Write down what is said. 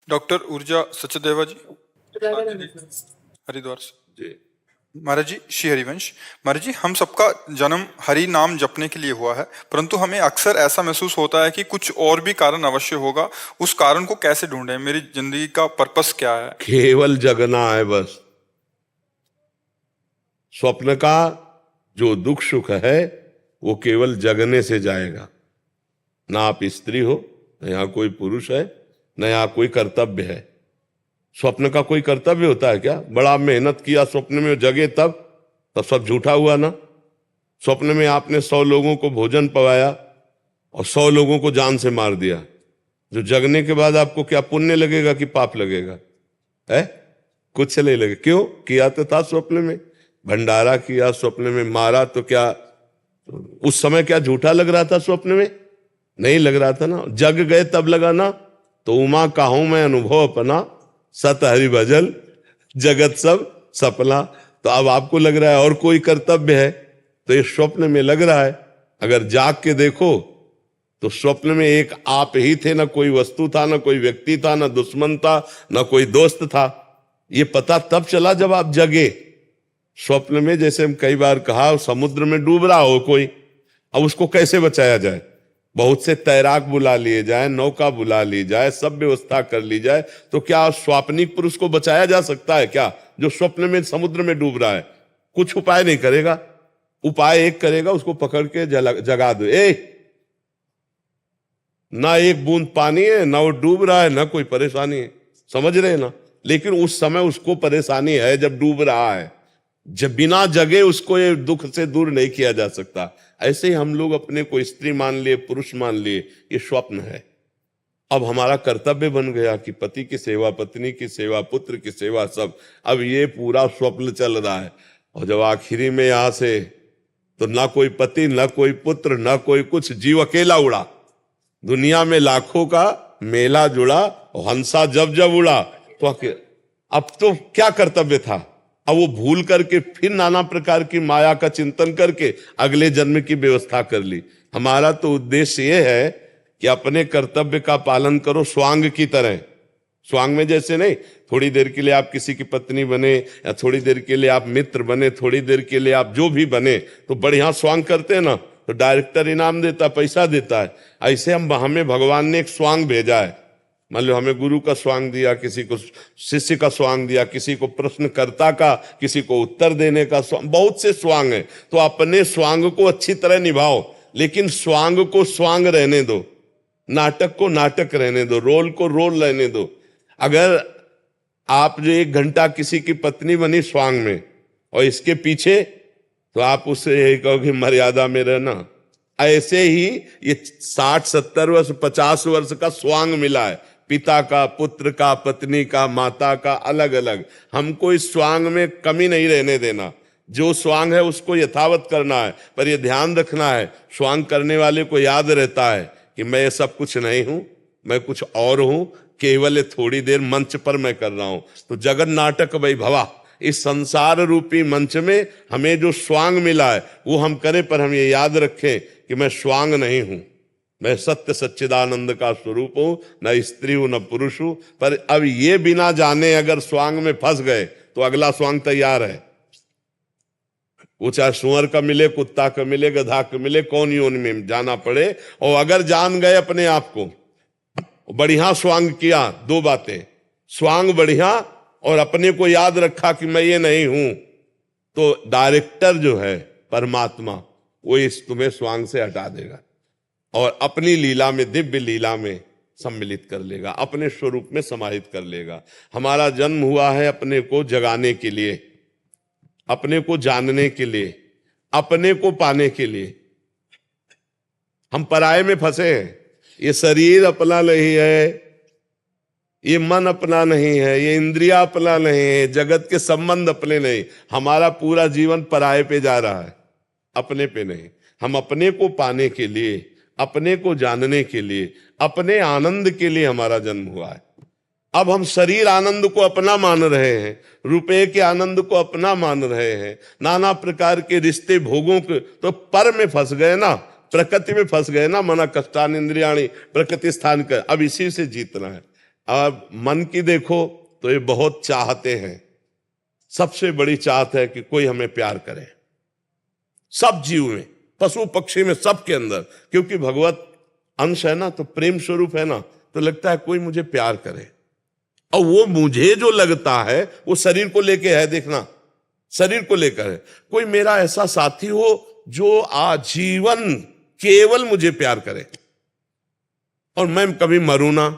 Doctor ऊर्जा सचदेवा जी, हरिद्वार से। जी। महाराज जी, श्री हरिवंश। महाराज जी, हम सबका जन्म हरि नाम जपने के लिए हुआ है, परंतु हमें अक्सर ऐसा महसूस होता है कि कुछ और भी कारण अवश्य होगा। उस कारण को कैसे ढूंढें? मेरी जिंदगी का पर्पस क्या है? केवल जगना है बस। स्वप्न का जो दुख सुख है वो केवल जगने से जाएगा। ना आप स्त्री हो, न यहां कोई पुरुष है, न यहां कोई कर्तव्य है। स्वप्न का कोई कर्तव्य होता है क्या? बड़ा मेहनत किया स्वप्न में जगे तब सब झूठा हुआ ना। स्वप्न में आपने 100 लोगों को भोजन पवाया और 100 लोगों को जान से मार दिया। जो जगने के बाद आपको क्या पुण्य लगेगा कि पाप लगेगा? है कुछ नहीं लगे। क्यों? किया तो था स्वप्न में, भंडारा किया स्वप्न में, मारा तो क्या उस समय क्या झूठा लग रहा था? स्वप्न में नहीं लग रहा था ना। जग गए तब लगा ना। तो उमा काहूं मैं अनुभव अपना, सत हरि भजल जगत सब सपना। तो अब आपको लग रहा है और कोई कर्तव्य है, तो ये स्वप्न में लग रहा है। अगर जाग के देखो तो स्वप्न में एक आप ही थे, ना कोई वस्तु था, ना कोई व्यक्ति था, ना दुश्मन था, ना कोई दोस्त था। ये पता तब चला जब आप जगे। स्वप्न में जैसे हम कई बार कहा, समुद्र में डूब रहा हो कोई, अब उसको कैसे बचाया जाए? बहुत से तैराक बुला लिए जाए, नौका बुला ली जाए, सब व्यवस्था कर ली जाए, तो क्या स्वाप्निक पुरुष को बचाया जा सकता है क्या, जो स्वप्न में समुद्र में डूब रहा है? कुछ उपाय नहीं करेगा। उपाय एक करेगा, उसको पकड़ के जगा दो। ना एक बूंद पानी है, ना वो डूब रहा है, ना कोई परेशानी है। समझ रहे ना? लेकिन उस समय उसको परेशानी है जब डूब रहा है। जब बिना जगे उसको ये दुख से दूर नहीं किया जा सकता। ऐसे ही हम लोग अपने को स्त्री मान लिए, पुरुष मान लिए, ये स्वप्न है। अब हमारा कर्तव्य बन गया कि पति की सेवा, पत्नी की सेवा, पुत्र की सेवा, सब। अब ये पूरा स्वप्न चल रहा है। और जब आखिरी में यहां से तो ना कोई पति, ना कोई पुत्र, ना कोई कुछ, जीव अकेला उड़ा। दुनिया में लाखों का मेला जुड़ा और हंसा जब जब उड़ा। तो अब तो क्या कर्तव्य था? अब वो भूल करके फिर नाना प्रकार की माया का चिंतन करके अगले जन्म की व्यवस्था कर ली। हमारा तो उद्देश्य ये है कि अपने कर्तव्य का पालन करो स्वांग की तरह। स्वांग में जैसे नहीं, थोड़ी देर के लिए आप किसी की पत्नी बने, या थोड़ी देर के लिए आप मित्र बने, थोड़ी देर के लिए आप जो भी बने, तो बढ़िया स्वांग करते हैं ना, तो डायरेक्टर इनाम देता, पैसा देता है। ऐसे हमें भगवान ने एक स्वांग भेजा है। मान लो हमें गुरु का स्वांग दिया, किसी को शिष्य का स्वांग दिया, किसी को प्रश्नकर्ता का, किसी को उत्तर देने का स्वांग, बहुत से स्वांग हैं। तो अपने स्वांग को अच्छी तरह निभाओ, लेकिन स्वांग को स्वांग रहने दो, नाटक को नाटक रहने दो, रोल को रोल रहने दो। अगर आप जो 1 घंटा किसी की पत्नी बनी स्वांग में, और इसके पीछे, तो आप उससे यही कहोगे मर्यादा में रहना। ऐसे ही ये 60-70 वर्ष 50 वर्ष का स्वांग मिला है, पिता का, पुत्र का, पत्नी का, माता का, अलग अलग। हमको इस स्वांग में कमी नहीं रहने देना। जो स्वांग है उसको यथावत करना है, पर यह ध्यान रखना है, स्वांग करने वाले को याद रहता है कि मैं ये सब कुछ नहीं हूं, मैं कुछ और हूं, केवल थोड़ी देर मंच पर मैं कर रहा हूं। तो जगन नाटक वैभवा, इस संसार रूपी मंच में हमें जो स्वांग मिला है वो हम करें, पर हम ये याद रखें कि मैं स्वांग नहीं हूं, मैं सत्य सच्चिदानंद का स्वरूप हूं, न स्त्री हूं न पुरुष हूं। पर अब ये बिना जाने अगर स्वांग में फंस गए तो अगला स्वांग तैयार है। वो चाहे सुअर का मिले, कुत्ता का मिले, गधा का मिले, कौन योनि में जाना पड़े। और अगर जान गए अपने आप को, बढ़िया स्वांग किया, 2 बातें, स्वांग बढ़िया और अपने को याद रखा कि मैं ये नहीं हूं, तो डायरेक्टर जो है परमात्मा, वो इस तुम्हें स्वांग से हटा देगा और अपनी लीला में, दिव्य लीला में सम्मिलित कर लेगा, अपने स्वरूप में समाहित कर लेगा। हमारा जन्म हुआ है अपने को जगाने के लिए, अपने को जानने के लिए, अपने को पाने के लिए। हम पराये में फंसे हैं। ये शरीर अपना नहीं है, ये मन अपना नहीं है, ये इंद्रिया अपना नहीं है, जगत के संबंध अपने नहीं। हमारा पूरा जीवन पराये पे जा रहा है, अपने पे नहीं। हम अपने को पाने के लिए, अपने को जानने के लिए, अपने आनंद के लिए हमारा जन्म हुआ है। अब हम शरीर आनंद को अपना मान रहे हैं, रुपए के आनंद को अपना मान रहे हैं, नाना प्रकार के रिश्ते भोगों के, तो पर में फंस गए ना, प्रकृति में फंस गए ना। मना कष्टान इंद्रियाणी प्रकृति स्थान कर। अब इसी से जीतना है। अब मन की देखो तो ये बहुत चाहते हैं, सबसे बड़ी चाहत है कि कोई हमें प्यार करे, सब जीव में, पशु पक्षी में, सबके अंदर, क्योंकि भगवत अंश है ना, तो प्रेम स्वरूप है ना, तो लगता है कोई मुझे प्यार करे। और वो मुझे जो लगता है वो शरीर को लेके है, देखना, शरीर को लेकर है। कोई मेरा ऐसा साथी हो जो आजीवन केवल मुझे प्यार करे और मैं कभी मरूं ना,